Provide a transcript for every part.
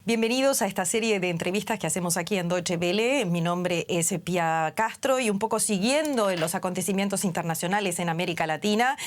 Bienvenidos a esta serie de entrevistas que hacemos aquí en Deutsche Welle. Mi nombre es Pia Castro y un poco siguiendo los acontecimientos internacionales en América Latina,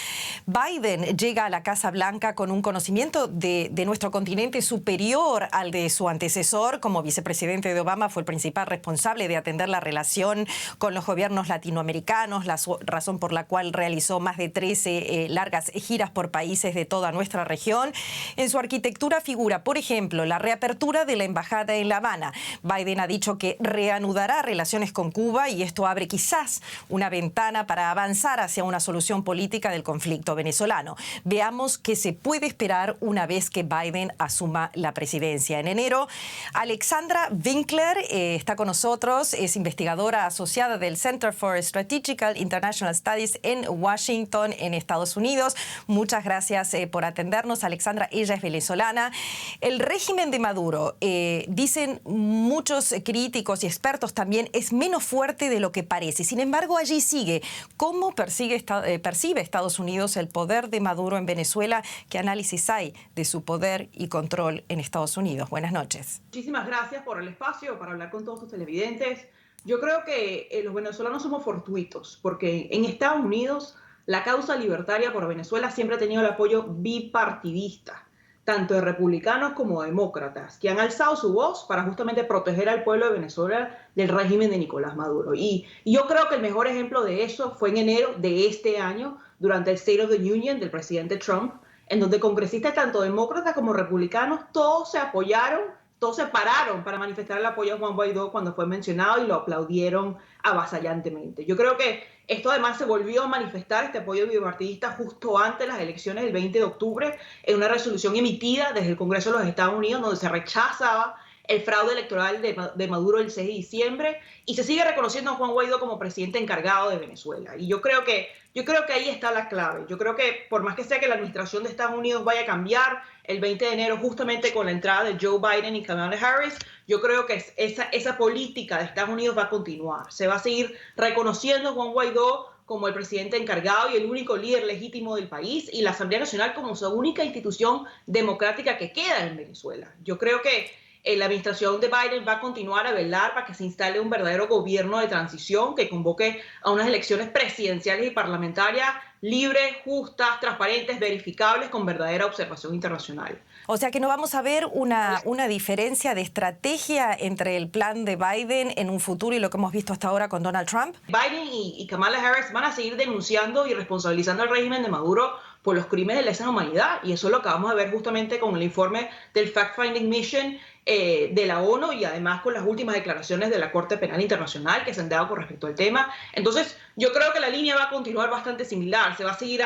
Biden llega a la Casa Blanca con un conocimiento de nuestro continente superior al de su antecesor. Como vicepresidente de Obama fue el principal responsable de atender la relación con los gobiernos latinoamericanos, la razón por la cual realizó más de 13 largas giras por países de toda nuestra región. En su arquitectura figura, por ejemplo, la reapertura de la embajada en La Habana. Biden ha dicho que reanudará relaciones con Cuba y esto abre quizás una ventana para avanzar hacia una solución política del conflicto venezolano. Veamos qué se puede esperar una vez que Biden asuma la presidencia. En enero, Alexandra Winkler está con nosotros, es investigadora asociada del Center for Strategic International Studies en Washington, en Estados Unidos. Muchas gracias por atendernos, Alexandra. Ella es venezolana. El régimen de Maduro, dicen muchos críticos y expertos también, es menos fuerte de lo que parece. Sin embargo, allí sigue. ¿Cómo percibe Estados Unidos el poder de Maduro en Venezuela? ¿Qué análisis hay de su poder y control en Estados Unidos? Buenas noches. Muchísimas gracias por el espacio para hablar con todos sus televidentes. Yo creo que los venezolanos somos fortuitos porque en Estados Unidos la causa libertaria por Venezuela siempre ha tenido el apoyo bipartidista, tanto de republicanos como de demócratas, que han alzado su voz para justamente proteger al pueblo de Venezuela del régimen de Nicolás Maduro. Y yo creo que el mejor ejemplo de eso fue en enero de este año, durante el State of the Union del presidente Trump, en donde congresistas tanto demócratas como republicanos, todos se apoyaron, todos se pararon para manifestar el apoyo a Juan Guaidó cuando fue mencionado y lo aplaudieron avasallantemente. Yo creo que esto además se volvió a manifestar, este apoyo bipartidista, justo antes de las elecciones del 20 de octubre, en una resolución emitida desde el Congreso de los Estados Unidos, donde se rechazaba el fraude electoral de Maduro el 6 de diciembre y se sigue reconociendo a Juan Guaidó como presidente encargado de Venezuela. Y yo creo que ahí está la clave. Yo creo que por más que sea que la administración de Estados Unidos vaya a cambiar el 20 de enero justamente con la entrada de Joe Biden y Kamala Harris, yo creo que esa política de Estados Unidos va a continuar. Se va a seguir reconociendo a Juan Guaidó como el presidente encargado y el único líder legítimo del país, y la Asamblea Nacional como su única institución democrática que queda en Venezuela. Yo creo que la administración de Biden va a continuar a velar para que se instale un verdadero gobierno de transición que convoque a unas elecciones presidenciales y parlamentarias libres, justas, transparentes, verificables, con verdadera observación internacional. O sea que no vamos a ver una diferencia de estrategia entre el plan de Biden en un futuro y lo que hemos visto hasta ahora con Donald Trump. Biden y Kamala Harris van a seguir denunciando y responsabilizando al régimen de Maduro por los crímenes de lesa humanidad, y eso lo acabamos de ver justamente con el informe del Fact-Finding Mission de la ONU, y además con las últimas declaraciones de la Corte Penal Internacional que se han dado con respecto al tema. Entonces, yo creo que la línea va a continuar bastante similar. Se va a seguir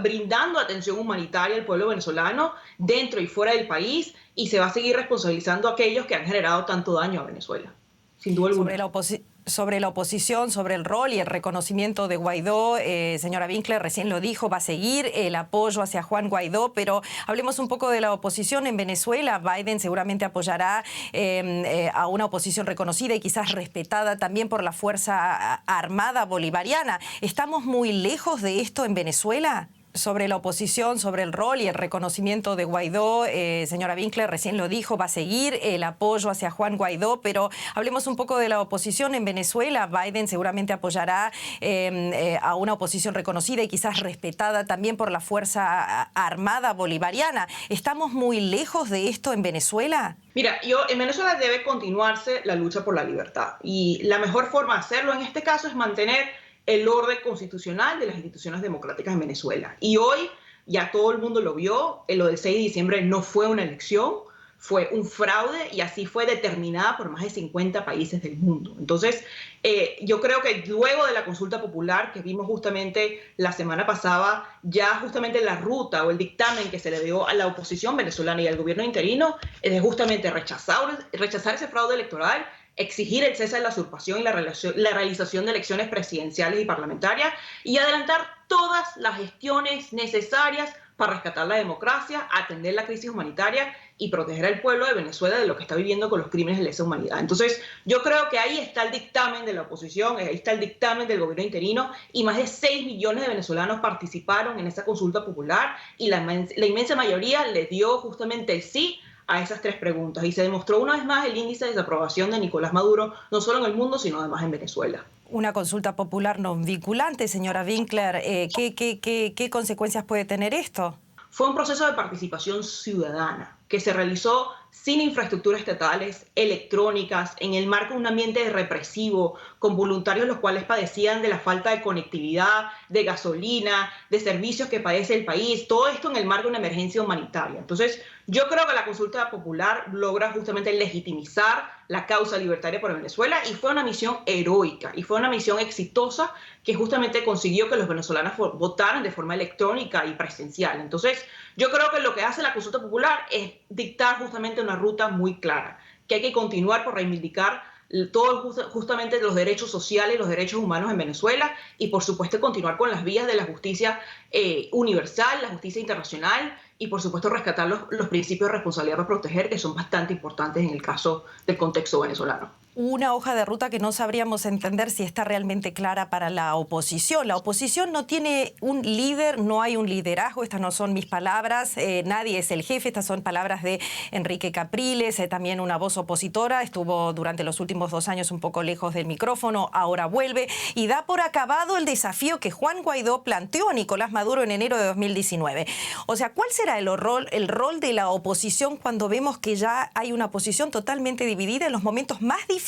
brindando atención humanitaria al pueblo venezolano dentro y fuera del país, y se va a seguir responsabilizando a aquellos que han generado tanto daño a Venezuela, sin duda alguna. Sobre la oposición, sobre el rol y el reconocimiento de Guaidó, señora Winkler recién lo dijo, va a seguir el apoyo hacia Juan Guaidó, pero hablemos un poco de la oposición en Venezuela. Biden seguramente apoyará a una oposición reconocida y quizás respetada también por la Fuerza Armada Bolivariana. ¿Estamos muy lejos de esto en Venezuela? Sobre la oposición, sobre el rol y el reconocimiento de Guaidó, señora Winkler recién lo dijo, va a seguir el apoyo hacia Juan Guaidó, pero hablemos un poco de la oposición en Venezuela. Biden seguramente apoyará a una oposición reconocida y quizás respetada también por la Fuerza Armada Bolivariana. ¿Estamos muy lejos de esto en Venezuela? Mira, en Venezuela debe continuarse la lucha por la libertad, y la mejor forma de hacerlo en este caso es mantener el orden constitucional de las instituciones democráticas en Venezuela. Y hoy ya todo el mundo lo vio, lo del 6 de diciembre no fue una elección, fue un fraude, y así fue determinada por más de 50 países del mundo. Entonces, yo creo que luego de la consulta popular que vimos justamente la semana pasada, ya justamente la ruta o el dictamen que se le dio a la oposición venezolana y al gobierno interino es de justamente rechazar ese fraude electoral, exigir el cese de la usurpación y la realización de elecciones presidenciales y parlamentarias, y adelantar todas las gestiones necesarias para rescatar la democracia, atender la crisis humanitaria y proteger al pueblo de Venezuela de lo que está viviendo con los crímenes de lesa humanidad. Entonces, yo creo que ahí está el dictamen de la oposición, ahí está el dictamen del gobierno interino, y más de 6 millones de venezolanos participaron en esa consulta popular, y la inmensa mayoría le dio justamente el sí a esas tres preguntas. Y se demostró una vez más el índice de desaprobación de Nicolás Maduro, no solo en el mundo, sino además en Venezuela. Una consulta popular no vinculante, señora Winkler. ¿Qué consecuencias puede tener esto? Fue un proceso de participación ciudadana que se realizó sin infraestructuras estatales, electrónicas, en el marco de un ambiente represivo, con voluntarios los cuales padecían de la falta de conectividad, de gasolina, de servicios que padece el país, todo esto en el marco de una emergencia humanitaria. Entonces, yo creo que la consulta popular logra justamente legitimizar la causa libertaria por Venezuela y fue una misión heroica y fue una misión exitosa que justamente consiguió que los venezolanos votaran de forma electrónica y presencial. Entonces, yo creo que lo que hace la consulta popular es dictar justamente una ruta muy clara, que hay que continuar por reivindicar justamente los derechos sociales, los derechos humanos en Venezuela y por supuesto continuar con las vías de la justicia universal, la justicia internacional y por supuesto rescatar los principios de responsabilidad para proteger que son bastante importantes en el caso del contexto venezolano. Una hoja de ruta que no sabríamos entender si está realmente clara para la oposición. La oposición no tiene un líder, no hay un liderazgo, estas no son mis palabras, nadie es el jefe, estas son palabras de Enrique Capriles, también una voz opositora, estuvo durante los últimos 2 años un poco lejos del micrófono, ahora vuelve y da por acabado el desafío que Juan Guaidó planteó a Nicolás Maduro en enero de 2019. O sea, ¿cuál será el rol de la oposición cuando vemos que ya hay una posición totalmente dividida en los momentos más difíciles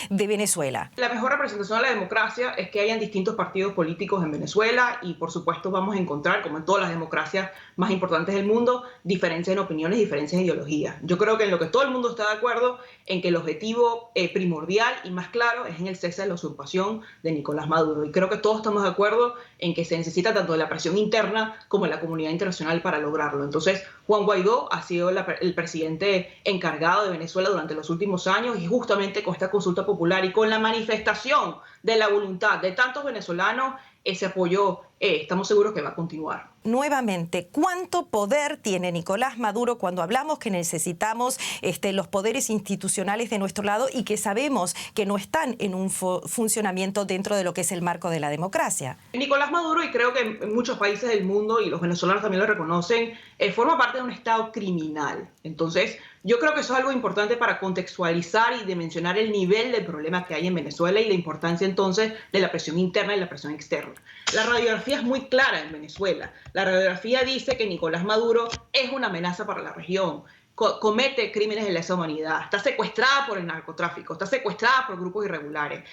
de Venezuela? La mejor representación de la democracia es que hayan distintos partidos políticos en Venezuela y por supuesto vamos a encontrar, como en todas las democracias más importantes del mundo, diferencias en opiniones, diferencias en ideologías. Yo creo que en lo que todo el mundo está de acuerdo, en que el objetivo primordial y más claro es en el cese de la usurpación de Nicolás Maduro. Y creo que todos estamos de acuerdo en que se necesita tanto de la presión interna como de la comunidad internacional para lograrlo. Entonces, Juan Guaidó ha sido el presidente encargado de Venezuela durante los últimos años y justamente con esta consulta popular y con la manifestación de la voluntad de tantos venezolanos, ese apoyo estamos seguros que va a continuar. Nuevamente, ¿cuánto poder tiene Nicolás Maduro cuando hablamos que necesitamos los poderes institucionales de nuestro lado y que sabemos que no están en un funcionamiento dentro de lo que es el marco de la democracia? Nicolás Maduro, y creo que en muchos países del mundo, y los venezolanos también lo reconocen, forma parte de un Estado criminal. Entonces, yo creo que eso es algo importante para contextualizar y dimensionar el nivel del problema que hay en Venezuela y la importancia entonces de la presión interna y la presión externa. La radiografía es muy clara en Venezuela. La radiografía dice que Nicolás Maduro es una amenaza para la región, comete crímenes de lesa humanidad, está secuestrada por el narcotráfico, está secuestrada por grupos irregulares,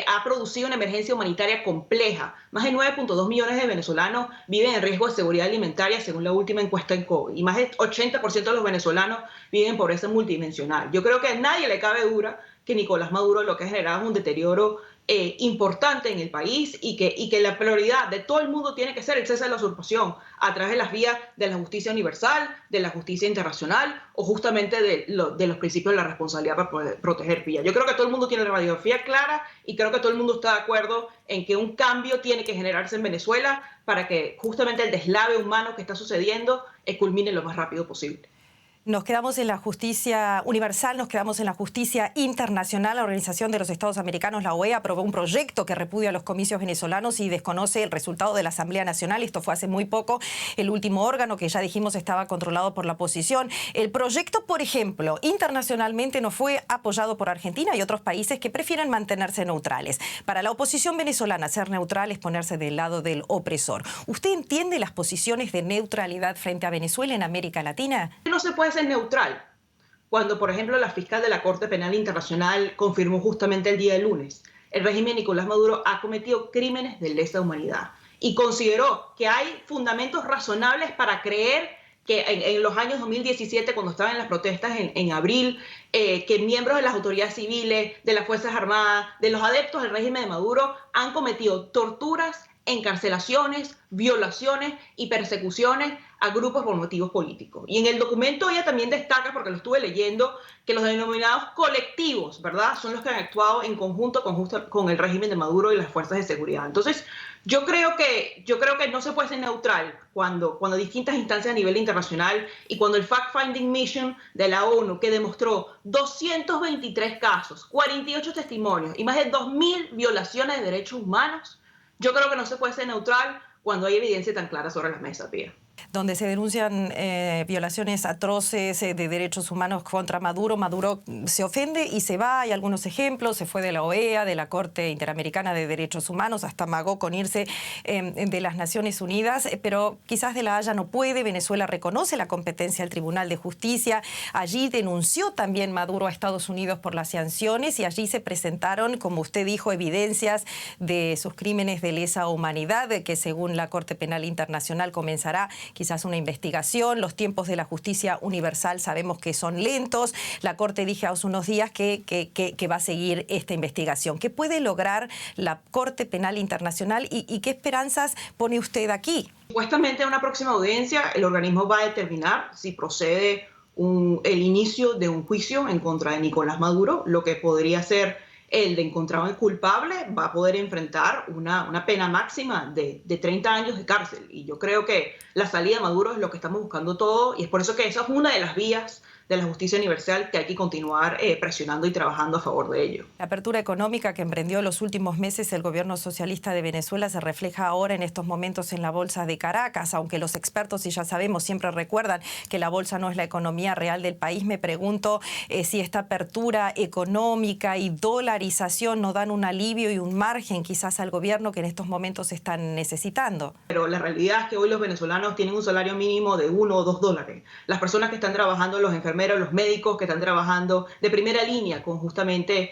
ha producido una emergencia humanitaria compleja. Más de 9.2 millones de venezolanos viven en riesgo de seguridad alimentaria según la última encuesta en COVID y más del 80% de los venezolanos viven en pobreza multidimensional. Yo creo que a nadie le cabe duda que Nicolás Maduro lo que ha generado es un deterioro importante en el país y que la prioridad de todo el mundo tiene que ser el cese de la usurpación a través de las vías de la justicia universal, de la justicia internacional o justamente de los principios de la responsabilidad para proteger vías. Yo creo que todo el mundo tiene la radiografía clara y creo que todo el mundo está de acuerdo en que un cambio tiene que generarse en Venezuela para que justamente el deslave humano que está sucediendo culmine lo más rápido posible. Nos quedamos en la justicia universal, nos quedamos en la justicia internacional. La Organización de los Estados Americanos, la OEA, aprobó un proyecto que repudia los comicios venezolanos y desconoce el resultado de la Asamblea Nacional. Esto fue hace muy poco, el último órgano que ya dijimos estaba controlado por la oposición. El proyecto, por ejemplo, internacionalmente no fue apoyado por Argentina y otros países que prefieren mantenerse neutrales. Para la oposición venezolana, ser neutral es ponerse del lado del opresor. ¿Usted entiende las posiciones de neutralidad frente a Venezuela en América Latina? No se puede ser neutral. Cuando, por ejemplo, la fiscal de la Corte Penal Internacional confirmó justamente el día de lunes, el régimen de Nicolás Maduro ha cometido crímenes de lesa humanidad y consideró que hay fundamentos razonables para creer que en los años 2017, cuando estaban en las protestas en abril, que miembros de las autoridades civiles, de las Fuerzas Armadas, de los adeptos del régimen de Maduro han cometido torturas, encarcelaciones, violaciones y persecuciones a grupos por motivos políticos. Y en el documento ella también destaca, porque lo estuve leyendo, que los denominados colectivos, ¿verdad?, son los que han actuado en conjunto con el régimen de Maduro y las fuerzas de seguridad. Entonces, yo creo que no se puede ser neutral cuando distintas instancias a nivel internacional y cuando el Fact-Finding Mission de la ONU, que demostró 223 casos, 48 testimonios y más de 2.000 violaciones de derechos humanos, yo creo que no se puede ser neutral cuando hay evidencia tan clara sobre la mesa, Pía. donde se denuncian violaciones atroces de derechos humanos contra Maduro. Maduro se ofende y se va. Hay algunos ejemplos. Se fue de la OEA, de la Corte Interamericana de Derechos Humanos, hasta amagó con irse de las Naciones Unidas, pero quizás de La Haya no puede. Venezuela reconoce la competencia del Tribunal de Justicia. Allí denunció también Maduro a Estados Unidos por las sanciones y allí se presentaron, como usted dijo, evidencias de sus crímenes de lesa humanidad, que según la Corte Penal Internacional comenzará quizás una investigación. Los tiempos de la justicia universal sabemos que son lentos. La Corte dijo hace unos días que va a seguir esta investigación. ¿Qué puede lograr la Corte Penal Internacional y qué esperanzas pone usted aquí? Supuestamente en una próxima audiencia el organismo va a determinar si procede el inicio de un juicio en contra de Nicolás Maduro, lo que podría ser el de encontrado culpable. Va a poder enfrentar una pena máxima de 30 años de cárcel. Y yo creo que la salida de Maduro es lo que estamos buscando todos, y es por eso que esa es una de las vías de la justicia universal que hay que continuar presionando y trabajando a favor de ello. La apertura económica que emprendió en los últimos meses el gobierno socialista de Venezuela se refleja ahora en estos momentos en la bolsa de Caracas, aunque los expertos, y ya sabemos, siempre recuerdan que la bolsa no es la economía real del país. Me pregunto si esta apertura económica y dolarización no dan un alivio y un margen quizás al gobierno que en estos momentos están necesitando. Pero la realidad es que hoy los venezolanos tienen un salario mínimo de $1 o $2. Las personas que están trabajando, los enfermeros, los médicos que están trabajando de primera línea con justamente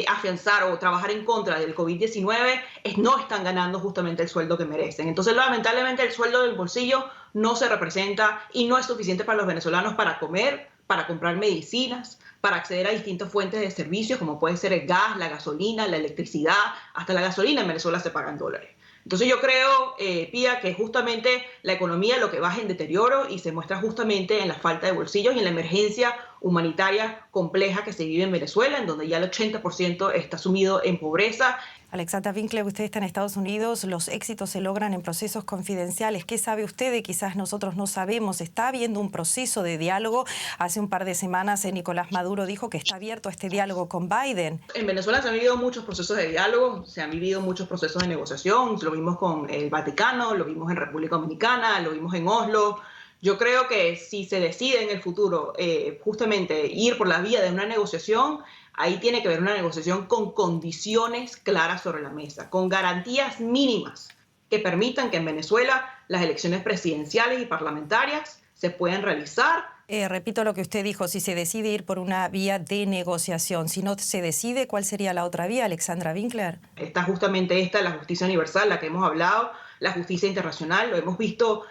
afianzar o trabajar en contra del COVID-19, no están ganando justamente el sueldo que merecen. Entonces, lamentablemente, el sueldo del bolsillo no se representa y no es suficiente para los venezolanos para comer, para comprar medicinas, para acceder a distintas fuentes de servicios, como puede ser el gas, la gasolina, la electricidad. Hasta la gasolina en Venezuela se paga en dólares. Entonces yo creo, Pía, que justamente la economía lo que va en deterioro y se muestra justamente en la falta de bolsillos y en la emergencia humanitaria compleja que se vive en Venezuela, en donde ya el 80% está sumido en pobreza. Alexandra Winkler, usted está en Estados Unidos, los éxitos se logran en procesos confidenciales. ¿Qué sabe usted de quizás nosotros no sabemos? ¿Está habiendo un proceso de diálogo? Hace un par de semanas Nicolás Maduro dijo que está abierto a este diálogo con Biden. En Venezuela se han vivido muchos procesos de diálogo, se han vivido muchos procesos de negociación, lo vimos con el Vaticano, lo vimos en República Dominicana, lo vimos en Oslo. Yo creo que si se decide en el futuro justamente ir por la vía de una negociación, ahí tiene que haber una negociación con condiciones claras sobre la mesa, con garantías mínimas que permitan que en Venezuela las elecciones presidenciales y parlamentarias se puedan realizar. Repito lo que usted dijo, si se decide ir por una vía de negociación. Si no se decide, ¿cuál sería la otra vía, Alexandra Winkler? Está justamente la justicia universal, la que hemos hablado, la justicia internacional. Lo hemos visto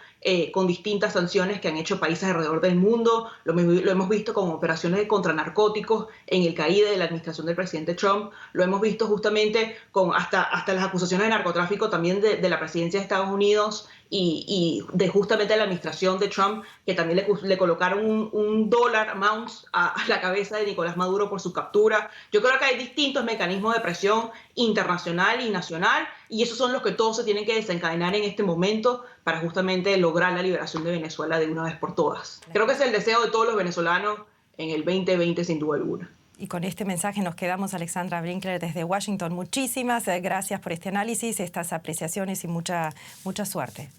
con distintas sanciones que han hecho países alrededor del mundo. Lo hemos visto con operaciones contra narcóticos en el caída de la administración del presidente Trump. Lo hemos visto justamente con hasta las acusaciones de narcotráfico también de la presidencia de Estados Unidos y de justamente la administración de Trump, que también le colocaron un dólar amounts a la cabeza de Nicolás Maduro por su captura. Yo creo que hay distintos mecanismos de presión internacional y nacional, y esos son los que todos se tienen que desencadenar en este momento para justamente lograr la liberación de Venezuela de una vez por todas. Creo que es el deseo de todos los venezolanos en el 2020, sin duda alguna. Y con este mensaje nos quedamos, Alexandra Winkler, desde Washington. Muchísimas gracias por este análisis, estas apreciaciones y mucha suerte.